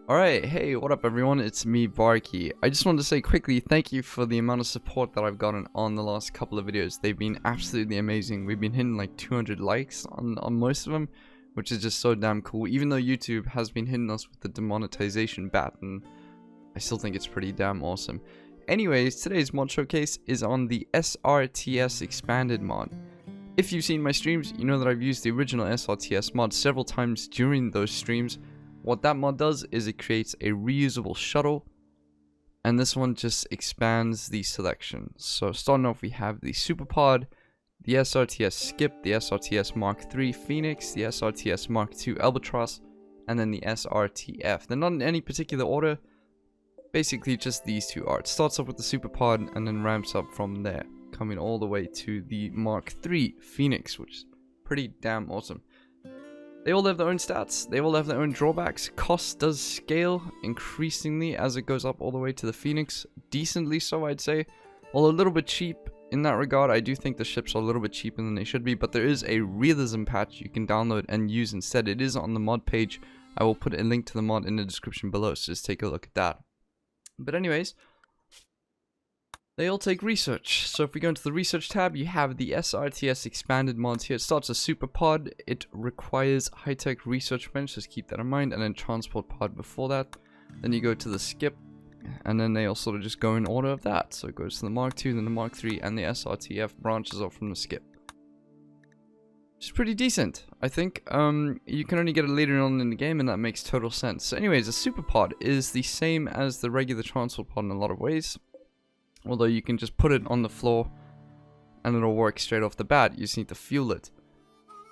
Alright, hey, what up everyone, it's me, BaRKy. I just wanted to say quickly thank you for the amount of support that I've gotten on the last couple of videos. They've been absolutely amazing. We've been hitting like 200 likes on most of them, which is just so damn cool. Even though YouTube has been hitting us with the demonetization baton, I still think it's pretty damn awesome. Anyways, today's mod showcase is on the SRTS expanded mod. If you've seen my streams, you know that I've used the original SRTS mod several times during those streams. What that mod does is it creates a reusable shuttle, and this one just expands the selection. So starting off, we have the Superpod, the SRTS Skip, the SRTS Mark III Phoenix, the SRTS Mark II Albatross, and then the SRTF. They're not in any particular order, basically just these two are. It starts off with the Superpod and then ramps up from there, coming all the way to the Mark III Phoenix, which is pretty damn awesome. They all have their own stats, they all have their own drawbacks. Cost does scale increasingly as it goes up all the way to the Phoenix. Decently so, I'd say. Although a little bit cheap in that regard. I do think the ships are a little bit cheaper than they should be. But there is a realism patch you can download and use instead. It is on the mod page. I will put a link to the mod in the description below, so just take a look at that. But anyways, they all take research. So if we go into the research tab, you have the SRTS expanded mods here. It starts as Superpod. It requires high-tech research bench, just keep that in mind. And then transport pod before that. Then you go to the Skip. And then they all sort of just go in order of that. So it goes to the Mark II, then the Mark III, and the SRTF branches off from the Skip. Which is pretty decent, I think. You can only get it later on in the game, and that makes total sense. So anyways, the Superpod is the same as the regular transport pod in a lot of ways. Although you can just put it on the floor and it'll work straight off the bat. You just need to fuel it.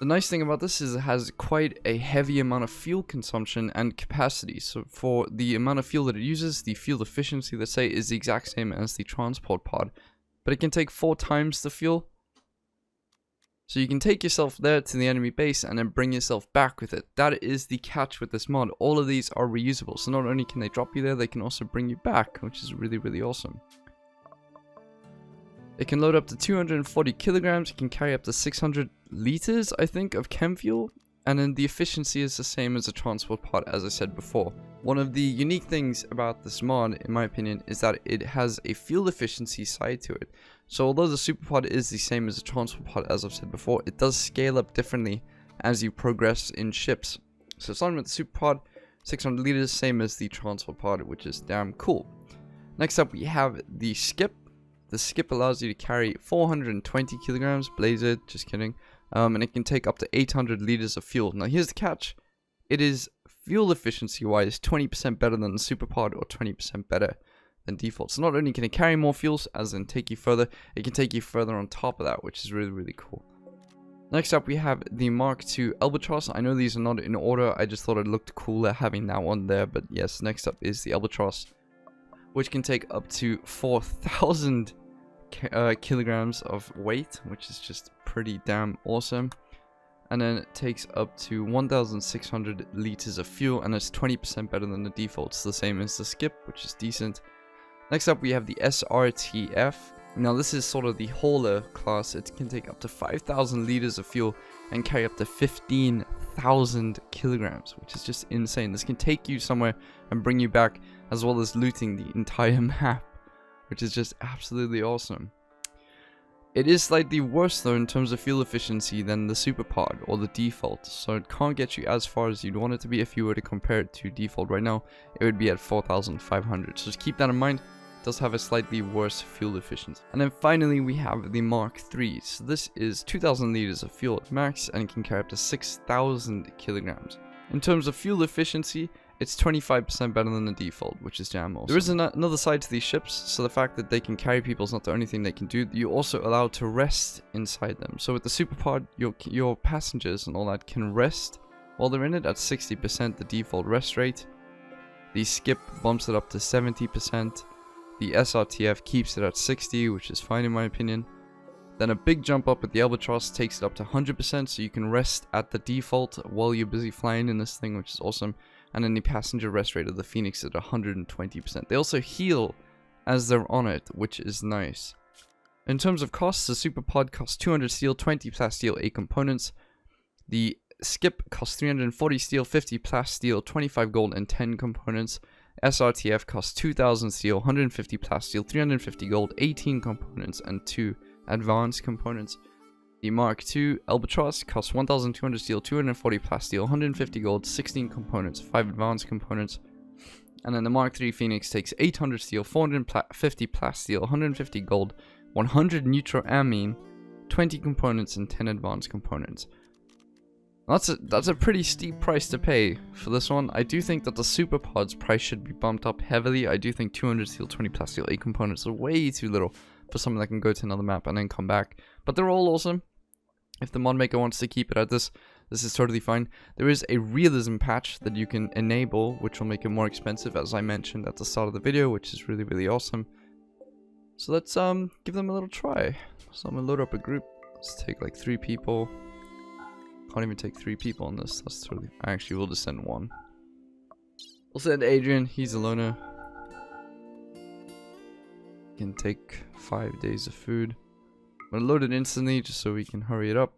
The nice thing about this is it has quite a heavy amount of fuel consumption and capacity. So for the amount of fuel that it uses, the fuel efficiency, let's say, is the exact same as the transport pod. But it can take 4 times the fuel. So you can take yourself there to the enemy base and then bring yourself back with it. That is the catch with this mod. All of these are reusable. So not only can they drop you there, they can also bring you back, which is really, really awesome. It can load up to 240 kilograms, it can carry up to 600 liters, I think, of chem fuel, and then the efficiency is the same as a transport pod, as I said before. One of the unique things about this mod, in my opinion, is that it has a fuel efficiency side to it. So although the Superpod is the same as a transport pod, as I've said before, it does scale up differently as you progress in ships. So starting with the Superpod, 600 liters, same as the transport pod, which is damn cool. Next up, we have the Skip. The Skip allows you to carry 420 kilograms, blazer, just kidding, and it can take up to 800 liters of fuel. Now here's the catch, it is fuel efficiency wise 20% better than the Superpod or 20% better than default. So not only can it carry more fuels, as in take you further, it can take you further on top of that, which is really, really cool. Next up we have the Mark II Albatross. I know these are not in order, I just thought it looked cooler having that one there, but yes, next up is the Albatross, which can take up to 4,000 kilograms of weight, which is just pretty damn awesome. And then it takes up to 1,600 liters of fuel, and it's 20% better than the default. It's the same as the Skip, which is decent. Next up, we have the SRTF. Now, this is sort of the hauler class. It can take up to 5,000 liters of fuel and carry up to 15,000 kilograms, which is just insane. This can take you somewhere and bring you back, as well as looting the entire map, which is just absolutely awesome. It is slightly worse though in terms of fuel efficiency than the Superpod or the default, so it can't get you as far as you'd want it to be. If you were to compare it to default right now, it would be at 4,500, so just keep that in mind. It does have a slightly worse fuel efficiency. And then finally we have the Mark III. So this is 2,000 liters of fuel at max, and it can carry up to 6,000 kilograms. In terms of fuel efficiency, it's 25% better than the default, which is damn awesome. There is another side to these ships, so the fact that they can carry people is not the only thing they can do. You're also allowed to rest inside them. So with the Superpod, your passengers and all that can rest while they're in it at 60%, the default rest rate. The Skip bumps it up to 70%. The SRTF keeps it at 60%, which is fine in my opinion. Then a big jump up with the Albatross takes it up to 100%, so you can rest at the default while you're busy flying in this thing, which is awesome. And then the passenger rest rate of the Phoenix is at 120%. They also heal as they're on it, which is nice. In terms of costs, the Superpod costs 200 steel, 20 plasteel, 8 components. The skip costs 340 steel, 50 plasteel, 25 gold, and 10 components. SRTF costs 2000 steel, 150 plasteel, 350 gold, 18 components, and 2 advanced components. The Mark II Albatross costs 1200 steel, 240 plasteel, 150 gold, 16 components, 5 advanced components. And then the Mark III Phoenix takes 800 steel, 450 plasteel, 150 gold, 100 neutral amine, 20 components, and 10 advanced components. That's a pretty steep price to pay for this one. I do think that the super pod's price should be bumped up heavily. I do think 200 steel, 20 plasteel, 8 components are way too little for something that can go to another map and then come back. But they're all awesome. If the mod maker wants to keep it at this is totally fine. There is a realism patch that you can enable, which will make it more expensive, as I mentioned at the start of the video, which is really, really awesome. So let's give them a little try. So I'm gonna load up a group. Let's take like 3 people. Can't even take 3 people on this. That's totally. Actually, we'll just send 1. We'll send Adrian. He's a loner. Can take 5 days of food. I'm gonna load it instantly just so we can hurry it up,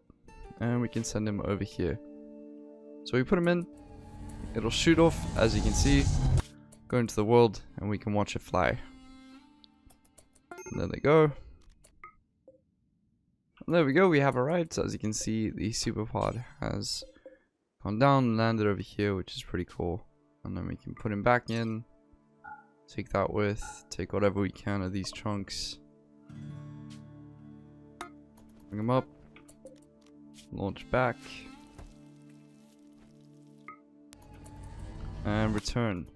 and we can send him over here. So we put him in. It'll shoot off, as you can see, go into the world, and we can watch it fly. And there they go. And there we go, we have arrived. So as you can see, the superpod has gone down, landed over here, which is pretty cool. And then we can put him back in, take that with, take whatever we can of these chunks, bring them up, launch back, and return.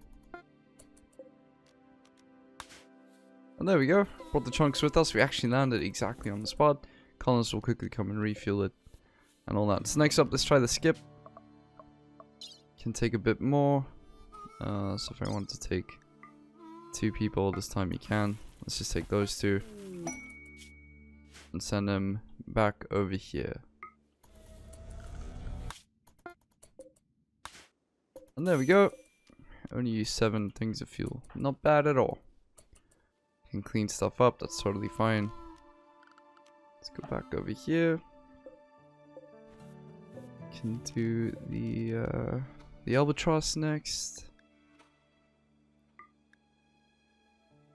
And there we go, brought the chunks with us. We actually landed exactly on the spot. Colonists will quickly come and refuel it and all that. So next up, let's try the skip. Can take a bit more. So if I want to take 2 people this time, you can. Let's just take those 2 and send them back over here. And there we go. Only use 7 things of fuel. Not bad at all. Can clean stuff up. That's totally fine. Let's go back over here. Can do the Albatross next.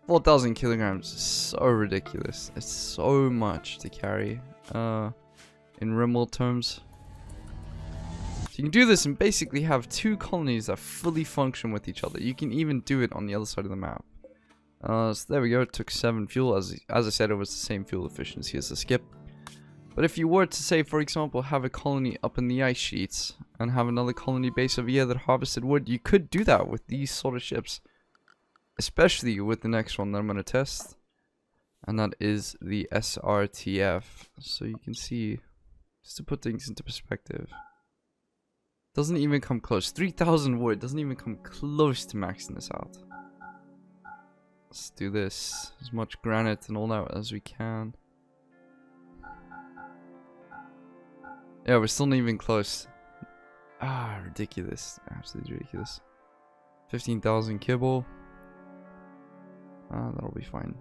4,000 kilograms is so ridiculous. It's so much to carry in Rimworld terms. So you can do this and basically have 2 colonies that fully function with each other. You can even do it on the other side of the map. So there we go. It took 7 fuel. As I said, it was the same fuel efficiency as the skip. But if you were to say, for example, have a colony up in the ice sheets and have another colony base over here that harvested wood, you could do that with these sort of ships. Especially with the next one that I'm going to test. And that is the SRTF. So you can see, just to put things into perspective, doesn't even come close. 3,000 wood doesn't even come close to maxing this out. Let's do this. As much granite and all that as we can. Yeah, we're still not even close. Ah, ridiculous. Absolutely ridiculous. 15,000 kibble. That'll be fine.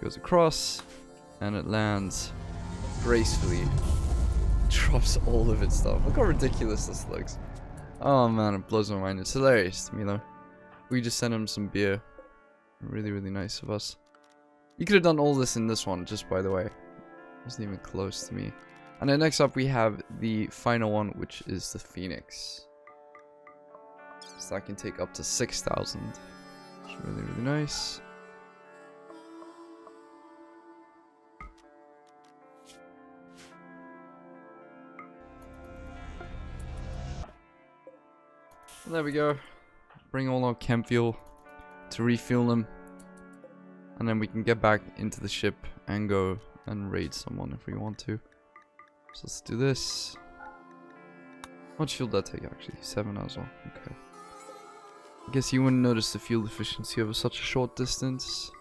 Goes across, and it lands gracefully. Drops all of its stuff. Look how ridiculous this looks. Oh man, it blows my mind. It's hilarious to me though. We just sent him some beer. Really, really nice of us. You could have done all this in this one, just by the way. It wasn't even close to me. And then next up we have the final one, which is the Phoenix. So that can take up to 6,000. It's really, really nice. And there we go. Bring all our chem fuel to refuel them. And then we can get back into the ship and go and raid someone if we want to. So let's do this. How much fuel did that take actually? 7 as well. Okay. I guess you wouldn't notice the fuel efficiency over such a short distance.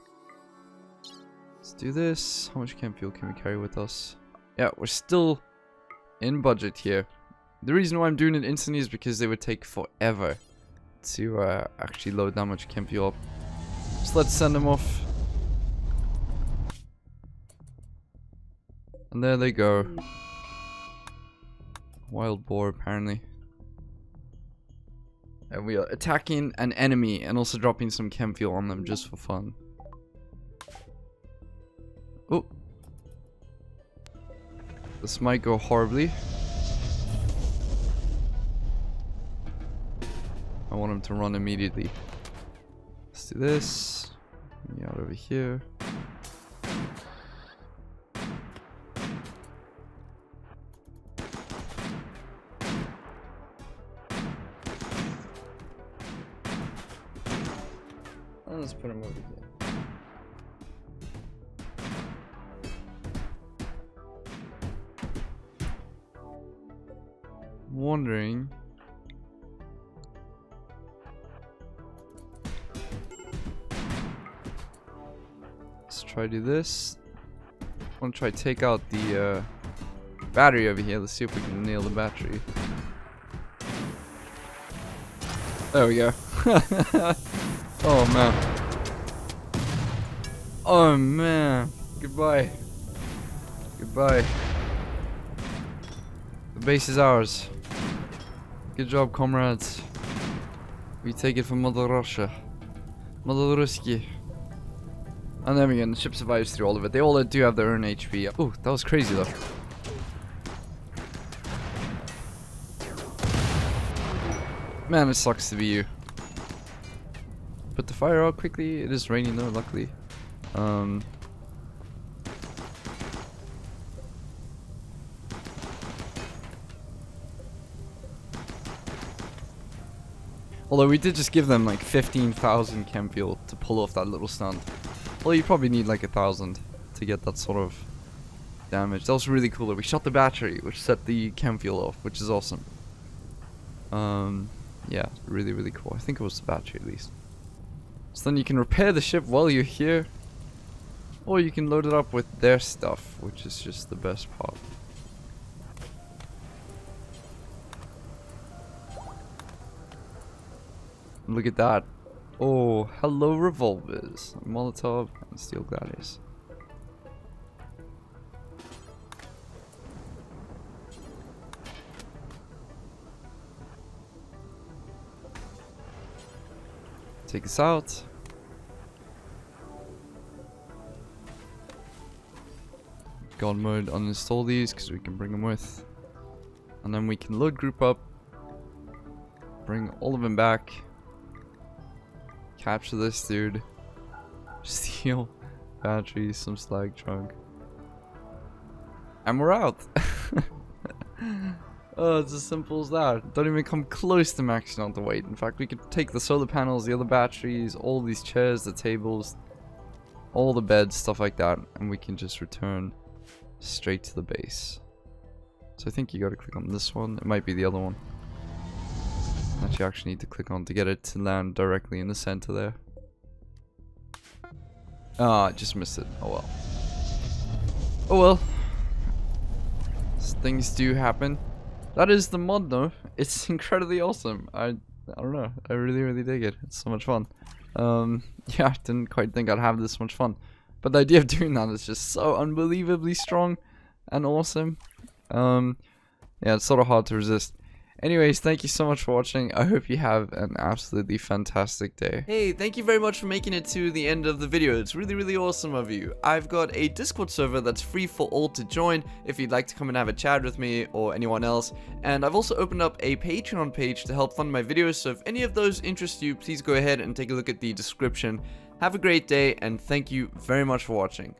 Let's do this. How much chem fuel can we carry with us? Yeah, we're still in budget here. The reason why I'm doing it instantly is because they would take forever to actually load that much chem fuel up. So let's send them off. And there they go. Wild boar, apparently. And we are attacking an enemy and also dropping some chem fuel on them just for fun. Oh. This might go horribly. I want him to run immediately. Let's do this. Get out over here. Let's put him over here. Wondering. Let's try to do this. I want to try to take out the battery over here. Let's see if we can nail the battery. There we go. Oh man. Oh man. Goodbye. Goodbye. The base is ours. Good job, comrades. We take it from Mother Russia. Mother Ruski. And then again, the ship survives through all of it. They all do have their own HP. Oh, that was crazy though. Man, it sucks to be you. Put the fire out quickly. It is raining though, luckily. Although we did just give them like 15,000 chem fuel to pull off that little stunt. Well, you probably need like 1,000 to get that sort of damage. That was really cool that we shot the battery, which set the chem fuel off, which is awesome. Yeah, really, really cool. I think it was the battery at least. So then you can repair the ship while you're here, or you can load it up with their stuff, which is just the best part. Look at that. Oh, hello revolvers, Molotov, and steel gladius. Take this out. God mode, uninstall these because we can bring them with. And then we can load group up. Bring all of them back. Capture this dude. Steal batteries, some slag trunk. And we're out. Oh, it's as simple as that. Don't even come close to maxing out the weight. In fact, we could take the solar panels, the other batteries, all these chairs, the tables, all the beds, stuff like that, and we can just return straight to the base. So I think you gotta click on this one. It might be the other one that you actually need to click on to get it to land directly in the center there. Ah, I just missed it. Oh well. Oh well. Things do happen. That is the mod though. It's incredibly awesome. I don't know. I really, really dig it. It's so much fun. Yeah, I didn't quite think I'd have this much fun. But the idea of doing that is just so unbelievably strong and awesome. Yeah, it's sort of hard to resist. Anyways, thank you so much for watching. I hope you have an absolutely fantastic day. Hey, thank you very much for making it to the end of the video. It's really, really awesome of you. I've got a Discord server that's free for all to join if you'd like to come and have a chat with me or anyone else. And I've also opened up a Patreon page to help fund my videos, so if any of those interest you, please go ahead and take a look at the description. Have a great day, and thank you very much for watching.